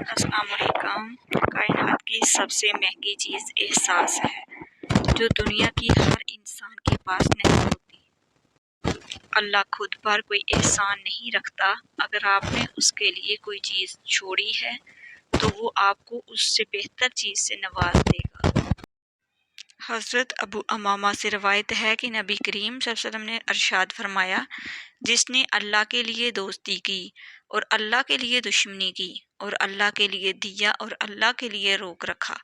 السلام علیکم۔ کائنات کی سب سے مہنگی چیز احساس ہے جو دنیا کی ہر انسان کے پاس نہیں ہوتی۔ اللہ خود پر کوئی احسان نہیں رکھتا۔ اگر آپ نے اس کے لیے کوئی چیز چھوڑی ہے تو وہ آپ کو اس سے بہتر چیز سے نواز دے گا۔ حضرت ابو امامہ سے روایت ہے کہ نبی کریم صلی اللہ علیہ وسلم نے ارشاد فرمایا، جس نے اللہ کے لیے دوستی کی اور اللہ کے لیے دشمنی کی اور اللہ کے لیے دیا اور اللہ کے لیے روک رکھا،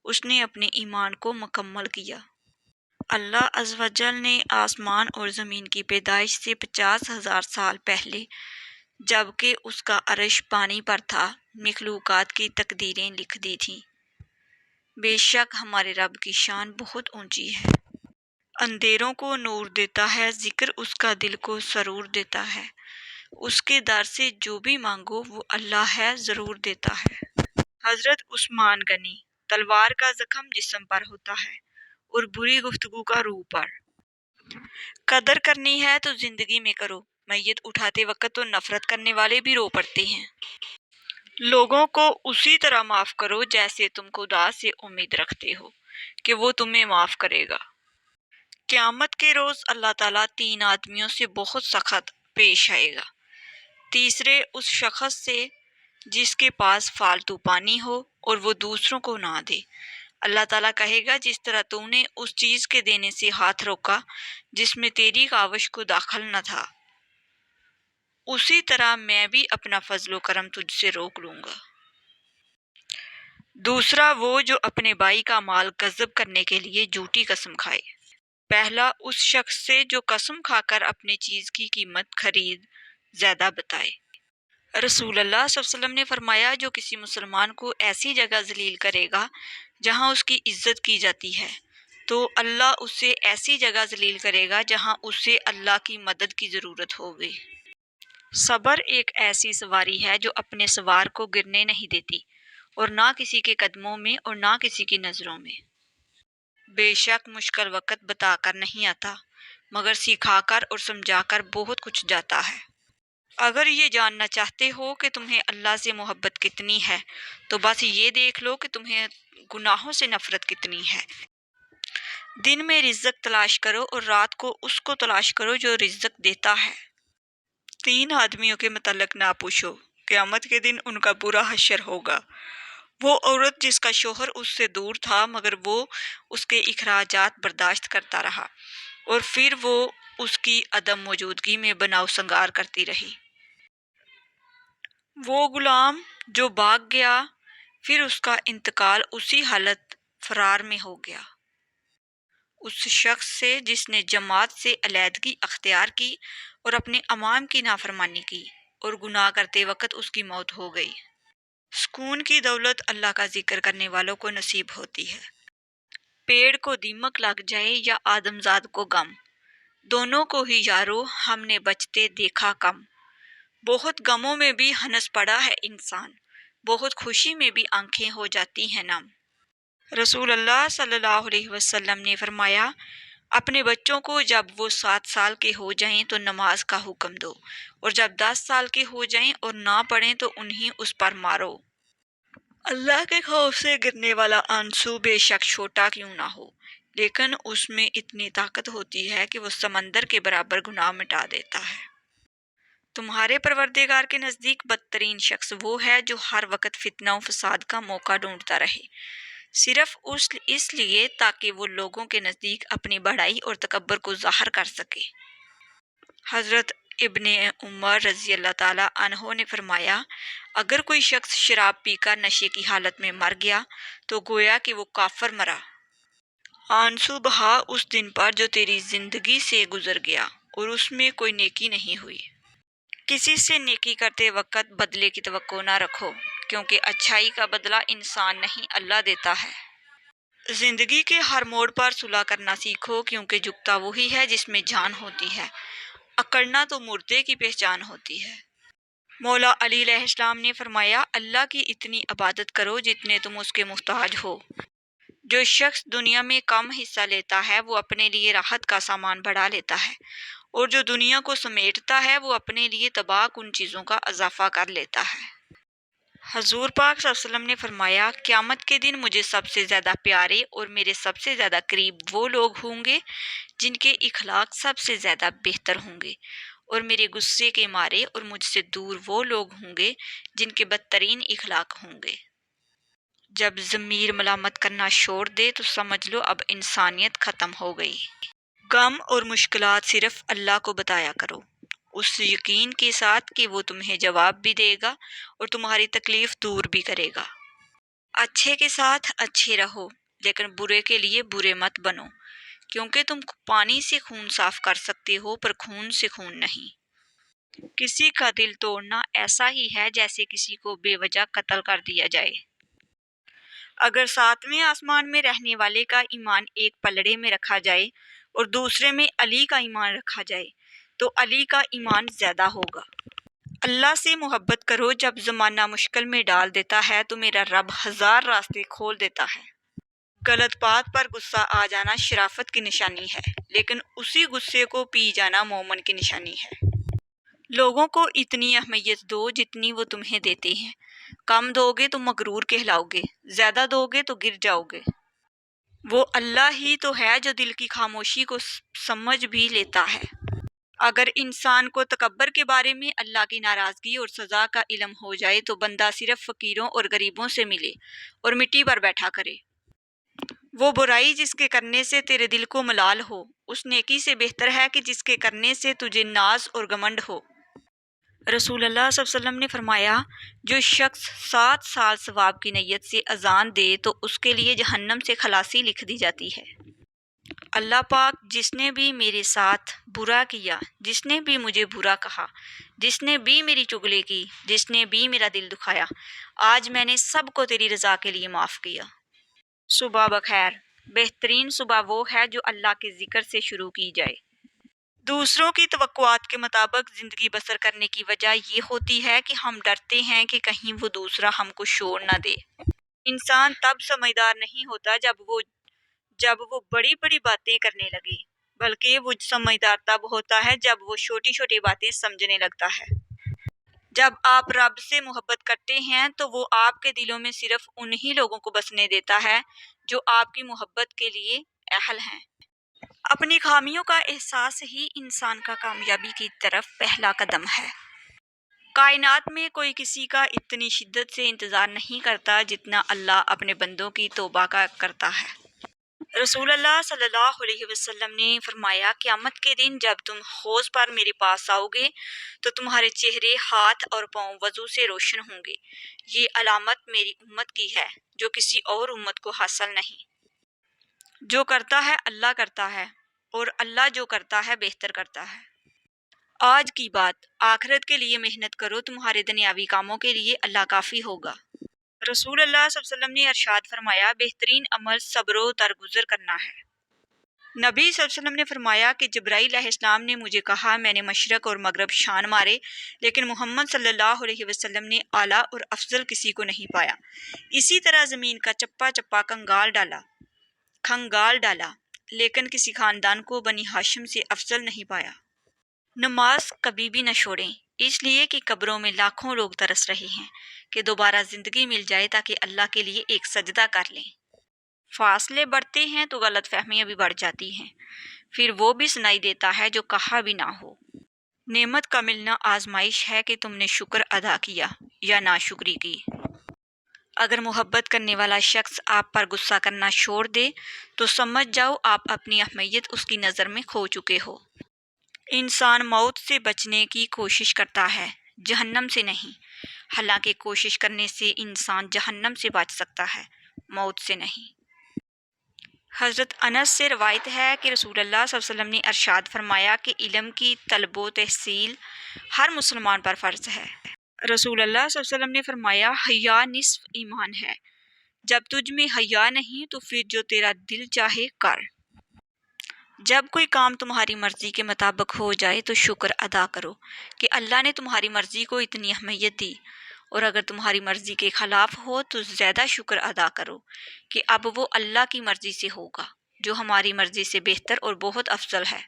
اس نے اپنے ایمان کو مکمل کیا۔ اللہ عز و جل نے آسمان اور زمین کی پیدائش سے 50,000 سال پہلے، جبکہ اس کا عرش پانی پر تھا، مخلوقات کی تقدیریں لکھ دی تھیں۔ بے شک ہمارے رب کی شان بہت اونچی ہے۔ اندھیروں کو نور دیتا ہے، ذکر اس کا دل کو سرور دیتا ہے۔ اس کے در سے جو بھی مانگو وہ اللہ ہے، ضرور دیتا ہے۔ حضرت عثمان غنی: تلوار کا زخم جسم پر ہوتا ہے اور بری گفتگو کا روح پر۔ قدر کرنی ہے تو زندگی میں کرو، میت اٹھاتے وقت تو نفرت کرنے والے بھی رو پڑتے ہیں۔ لوگوں کو اسی طرح معاف کرو جیسے تم خدا سے امید رکھتے ہو کہ وہ تمہیں معاف کرے گا۔ قیامت کے روز اللہ تعالیٰ 3 آدمیوں سے بہت سخت پیش آئے گا۔ تیسرے اس شخص سے جس کے پاس فالتو پانی ہو اور وہ دوسروں کو نہ دے۔ اللہ تعالیٰ کہے گا، جس طرح تو نے اس چیز کے دینے سے ہاتھ روکا جس میں تیری کاوش کو داخل نہ تھا، اسی طرح میں بھی اپنا فضل و کرم تجھ سے روک لوں گا۔ دوسرا وہ جو اپنے بھائی کا مال غصب کرنے کے لیے جھوٹی قسم کھائے۔ پہلا اس شخص سے جو قسم کھا کر اپنی چیز کی قیمت خرید زیادہ بتائے۔ رسول اللہ صلی اللہ علیہ وسلم نے فرمایا، جو کسی مسلمان کو ایسی جگہ ذلیل کرے گا جہاں اس کی عزت کی جاتی ہے تو اللہ اسے ایسی جگہ ذلیل کرے گا جہاں اسے اللہ کی مدد کی ضرورت ہوگی۔ صبر ایک ایسی سواری ہے جو اپنے سوار کو گرنے نہیں دیتی، اور نہ کسی کے قدموں میں اور نہ کسی کی نظروں میں۔ بے شک مشکل وقت بتا کر نہیں آتا، مگر سکھا کر اور سمجھا کر بہت کچھ جاتا ہے۔ اگر یہ جاننا چاہتے ہو کہ تمہیں اللہ سے محبت کتنی ہے تو بس یہ دیکھ لو کہ تمہیں گناہوں سے نفرت کتنی ہے۔ دن میں رزق تلاش کرو اور رات کو اس کو تلاش کرو جو رزق دیتا ہے۔ 3 آدمیوں کے متعلق نہ پوچھو، قیامت کے دن ان کا برا حشر ہوگا۔ وہ عورت جس کا شوہر اس سے دور تھا مگر وہ اس کے اخراجات برداشت کرتا رہا اور پھر وہ اس کی عدم موجودگی میں بناؤ سنگار کرتی رہی۔ وہ غلام جو بھاگ گیا، پھر اس کا انتقال اسی حالت فرار میں ہو گیا۔ اس شخص سے جس نے جماعت سے علیحدگی اختیار کی اور اپنے امام کی نافرمانی کی اور گناہ کرتے وقت اس کی موت ہو گئی۔ سکون کی دولت اللہ کا ذکر کرنے والوں کو نصیب ہوتی ہے۔ پیڑ کو دیمک لگ جائے یا آدم زاد کو غم، دونوں کو ہی یارو ہم نے بچتے دیکھا کم۔ بہت غموں میں بھی ہنس پڑا ہے انسان، بہت خوشی میں بھی آنکھیں ہو جاتی ہیں نم۔ رسول اللہ صلی اللہ علیہ وسلم نے فرمایا، اپنے بچوں کو جب وہ 7 سال کے ہو جائیں تو نماز کا حکم دو، اور جب 10 سال کے ہو جائیں اور نہ پڑھیں تو انہیں اس پر مارو۔ اللہ کے خوف سے گرنے والا آنسو بے شک چھوٹا کیوں نہ ہو، لیکن اس میں اتنی طاقت ہوتی ہے کہ وہ سمندر کے برابر گناہ مٹا دیتا ہے۔ تمہارے پروردگار کے نزدیک بدترین شخص وہ ہے جو ہر وقت فتنہ و فساد کا موقع ڈھونڈتا رہے، صرف اس لیے تاکہ وہ لوگوں کے نزدیک اپنی بڑائی اور تکبر کو ظاہر کر سکے۔ حضرت ابن عمر رضی اللہ تعالیٰ عنہ نے فرمایا، اگر کوئی شخص شراب پی کر نشے کی حالت میں مر گیا تو گویا کہ وہ کافر مرا۔ آنسو بہا اس دن پر جو تیری زندگی سے گزر گیا اور اس میں کوئی نیکی نہیں ہوئی۔ کسی سے نیکی کرتے وقت بدلے کی توقع نہ رکھو، کیونکہ اچھائی کا بدلہ انسان نہیں اللہ دیتا ہے۔ زندگی کے ہر موڑ پر صلح کرنا سیکھو، کیونکہ جھکتا وہی ہے جس میں جان ہوتی ہے، اکڑنا تو مردے کی پہچان ہوتی ہے۔ مولا علی علیہ السلام نے فرمایا، اللہ کی اتنی عبادت کرو جتنے تم اس کے محتاج ہو۔ جو شخص دنیا میں کم حصہ لیتا ہے وہ اپنے لیے راحت کا سامان بڑھا لیتا ہے، اور جو دنیا کو سمیٹتا ہے وہ اپنے لیے تباہ کن چیزوں کا اضافہ کر لیتا ہے۔ حضور پاک صلی اللہ علیہ وسلم نے فرمایا، قیامت کے دن مجھے سب سے زیادہ پیارے اور میرے سب سے زیادہ قریب وہ لوگ ہوں گے جن کے اخلاق سب سے زیادہ بہتر ہوں گے، اور میرے غصے کے مارے اور مجھ سے دور وہ لوگ ہوں گے جن کے بدترین اخلاق ہوں گے۔ جب ضمیر ملامت کرنا چھوڑ دے تو سمجھ لو اب انسانیت ختم ہو گئی۔ غم اور مشکلات صرف اللہ کو بتایا کرو، اس یقین کے ساتھ کہ وہ تمہیں جواب بھی دے گا اور تمہاری تکلیف دور بھی کرے گا۔ اچھے کے ساتھ اچھے رہو، لیکن برے کے لیے برے مت بنو، کیونکہ تم پانی سے خون صاف کر سکتے ہو پر خون سے خون نہیں۔ کسی کا دل توڑنا ایسا ہی ہے جیسے کسی کو بے وجہ قتل کر دیا جائے۔ اگر ساتویں آسمان میں رہنے والے کا ایمان ایک پلڑے میں رکھا جائے اور دوسرے میں علی کا ایمان رکھا جائے تو علی کا ایمان زیادہ ہوگا۔ اللہ سے محبت کرو، جب زمانہ مشکل میں ڈال دیتا ہے تو میرا رب ہزار راستے کھول دیتا ہے۔ غلط بات پر غصہ آ جانا شرافت کی نشانی ہے، لیکن اسی غصے کو پی جانا مومن کی نشانی ہے۔ لوگوں کو اتنی اہمیت دو جتنی وہ تمہیں دیتے ہیں، کم دو گے تو مغرور کہلاؤ گے، زیادہ دو گے تو گر جاؤ گے۔ وہ اللہ ہی تو ہے جو دل کی خاموشی کو سمجھ بھی لیتا ہے۔ اگر انسان کو تکبر کے بارے میں اللہ کی ناراضگی اور سزا کا علم ہو جائے تو بندہ صرف فقیروں اور غریبوں سے ملے اور مٹی پر بیٹھا کرے۔ وہ برائی جس کے کرنے سے تیرے دل کو ملال ہو اس نیکی سے بہتر ہے کہ جس کے کرنے سے تجھے ناز اور گمنڈ ہو۔ رسول اللہ صلی اللہ علیہ وسلم نے فرمایا، جو شخص 7 سال ثواب کی نیت سے اذان دے تو اس کے لیے جہنم سے خلاصی لکھ دی جاتی ہے۔ اللہ پاک جس نے بھی میرے ساتھ برا کیا، جس نے بھی مجھے برا کہا، جس نے بھی میری چغلی کی، جس نے بھی میرا دل دکھایا، آج میں نے سب کو تیری رضا کے لیے معاف کیا۔ صبح بخیر۔ بہترین صبح وہ ہے جو اللہ کے ذکر سے شروع کی جائے۔ دوسروں کی توقعات کے مطابق زندگی بسر کرنے کی وجہ یہ ہوتی ہے کہ ہم ڈرتے ہیں کہ کہیں وہ دوسرا ہم کو شور نہ دے۔ انسان تب سمجھدار نہیں ہوتا جب وہ بڑی بڑی باتیں کرنے لگے، بلکہ وہ سمجھدار تب ہوتا ہے جب وہ چھوٹی چھوٹی باتیں سمجھنے لگتا ہے۔ جب آپ رب سے محبت کرتے ہیں تو وہ آپ کے دلوں میں صرف انہی لوگوں کو بسنے دیتا ہے جو آپ کی محبت کے لیے اہل ہیں۔ اپنی خامیوں کا احساس ہی انسان کا کامیابی کی طرف پہلا قدم ہے۔ کائنات میں کوئی کسی کا اتنی شدت سے انتظار نہیں کرتا جتنا اللہ اپنے بندوں کی توبہ کا کرتا ہے۔ رسول اللہ صلی اللہ علیہ وسلم نے فرمایا، قیامت کے دن جب تم حوض پر میرے پاس آؤ گے تو تمہارے چہرے، ہاتھ اور پاؤں وضو سے روشن ہوں گے۔ یہ علامت میری امت کی ہے جو کسی اور امت کو حاصل نہیں۔ جو کرتا ہے اللہ کرتا ہے، اور اللہ جو کرتا ہے بہتر کرتا ہے۔ آج کی بات، آخرت کے لیے محنت کرو، تمہارے دنیاوی کاموں کے لیے اللہ کافی ہوگا۔ رسول اللہ صلی اللہ علیہ وسلم نے ارشاد فرمایا، بہترین عمل صبر و درگزر کرنا ہے۔ نبی صلی اللہ علیہ وسلم نے فرمایا کہ جبرائیل علیہ السلام نے مجھے کہا، میں نے مشرق اور مغرب شان مارے لیکن محمد صلی اللہ علیہ وسلم نے اعلیٰ اور افضل کسی کو نہیں پایا۔ اسی طرح زمین کا چپا چپا کھنگال ڈالا لیکن کسی خاندان کو بنی ہاشم سے افضل نہیں پایا۔ نماز کبھی بھی نہ چھوڑیں، اس لیے کہ قبروں میں لاکھوں لوگ ترس رہے ہیں کہ دوبارہ زندگی مل جائے تاکہ اللہ کے لیے ایک سجدہ کر لیں۔ فاصلے بڑھتے ہیں تو غلط فہمیاں بھی بڑھ جاتی ہیں، پھر وہ بھی سنائی دیتا ہے جو کہا بھی نہ ہو۔ نعمت کا ملنا آزمائش ہے کہ تم نے شکر ادا کیا یا ناشکری کی۔ اگر محبت کرنے والا شخص آپ پر غصہ کرنا چھوڑ دے تو سمجھ جاؤ آپ اپنی اہمیت اس کی نظر میں کھو چکے ہو۔ انسان موت سے بچنے کی کوشش کرتا ہے، جہنم سے نہیں، حالانکہ کوشش کرنے سے انسان جہنم سے بچ سکتا ہے، موت سے نہیں۔ حضرت انس سے روایت ہے کہ رسول اللہ صلی اللہ علیہ وسلم نے ارشاد فرمایا کہ علم کی طلب و تحصیل ہر مسلمان پر فرض ہے۔ رسول اللہ صلی اللہ علیہ وسلم نے فرمایا، حیا نصف ایمان ہے، جب تجھ میں حیا نہیں تو پھر جو تیرا دل چاہے کر۔ جب کوئی کام تمہاری مرضی کے مطابق ہو جائے تو شکر ادا کرو کہ اللہ نے تمہاری مرضی کو اتنی اہمیت دی، اور اگر تمہاری مرضی کے خلاف ہو تو زیادہ شکر ادا کرو کہ اب وہ اللہ کی مرضی سے ہوگا جو ہماری مرضی سے بہتر اور بہت افضل ہے۔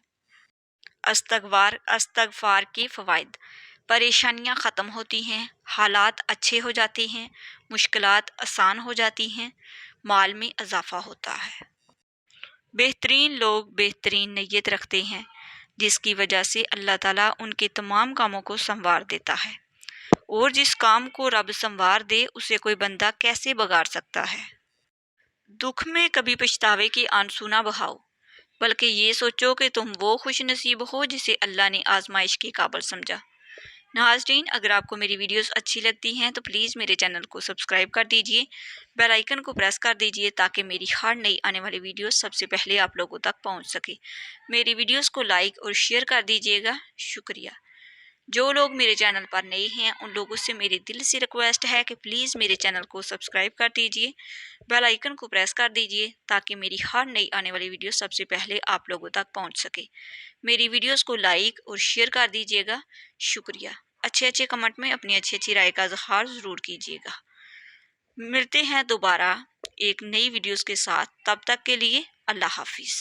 استغفار کے فوائد۔ پریشانیاں ختم ہوتی ہیں، حالات اچھے ہو جاتے ہیں، مشکلات آسان ہو جاتی ہیں، مال میں اضافہ ہوتا ہے۔ بہترین لوگ بہترین نیت رکھتے ہیں، جس کی وجہ سے اللہ تعالیٰ ان کے تمام کاموں کو سنوار دیتا ہے، اور جس کام کو رب سنوار دے اسے کوئی بندہ کیسے بگاڑ سکتا ہے۔ دکھ میں کبھی پچھتاوے کے آنسو نہ بہاؤ، بلکہ یہ سوچو کہ تم وہ خوش نصیب ہو جسے اللہ نے آزمائش کے قابل سمجھا۔ ناظرین، اگر آپ کو میری ویڈیوز اچھی لگتی ہیں تو پلیز میرے چینل کو سبسکرائب کر دیجئے، بیل آئیکن کو پریس کر دیجئے تاکہ میری ہر نئی آنے والی ویڈیوز سب سے پہلے آپ لوگوں تک پہنچ سکے۔ میری ویڈیوز کو لائک اور شیئر کر دیجئے گا، شکریہ۔ جو لوگ میرے چینل پر نئے ہیں ان لوگوں سے میری دل سے ریکویسٹ ہے کہ پلیز میرے چینل کو سبسکرائب کر دیجئے، بیل آئیکن کو پریس کر دیجئے تاکہ میری ہر نئی آنے والی ویڈیو سب سے پہلے آپ لوگوں تک پہنچ سکے۔ میری ویڈیوز کو لائک اور شیئر کر دیجئے گا، شکریہ۔ اچھے کمنٹ میں اپنی اچھی رائے کا اظہار ضرور کیجیے گا۔ ملتے ہیں دوبارہ ایک نئی ویڈیوز کے ساتھ، تب تک کے لیے اللہ حافظ۔